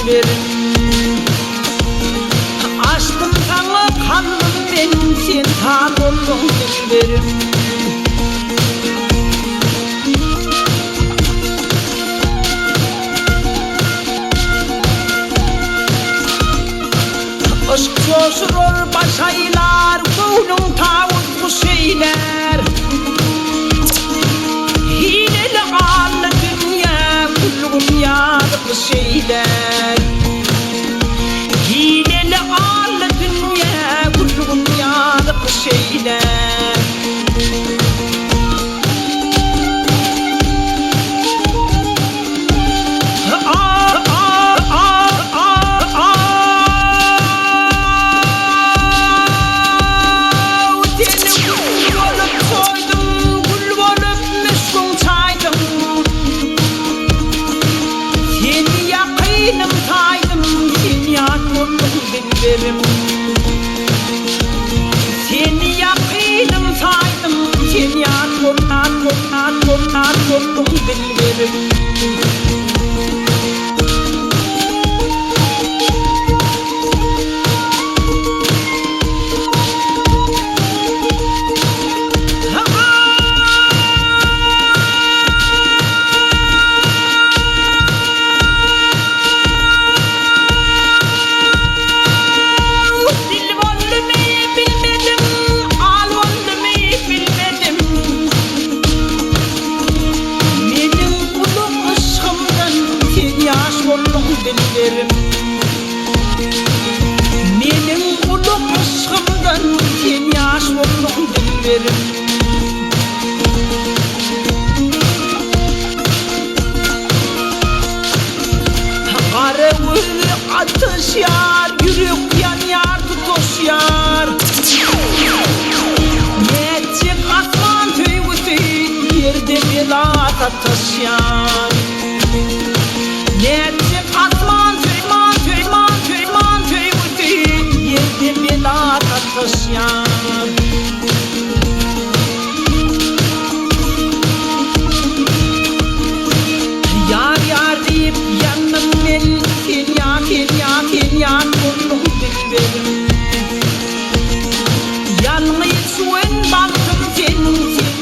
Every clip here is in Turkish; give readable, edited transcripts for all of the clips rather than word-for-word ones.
dilberim. Açtım sana kandım benim, sen tan oldun dilberim. Aşk coşurur başaylar, koynum tavuk bu şeyler. Hileli ağlı dünya, kulluğun yağdığı şeyler. Hileli ağlı dünya, kulluğun yağdığı şeyler. Seni yakınım saydım, sen yanımdan vurdun dilberim. Menin uluk aşkımdan sen yaş oldun dilberim. Kara gözlü ateş yar, yürek yanıyor tutuşuyor. Netçik asman tüygüsü, yerde belata taşıyor. Netçik asman yerde belata taşıyor. Yar yar deyip yandım ben, sen yan buldum dilberim. Yalnız ön baktım sen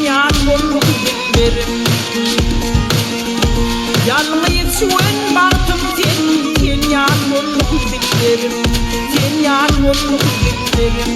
yan buldum dilberim. Yalnız ön baktım sen yan buldum dilberim. Sen yan buldum dilberim.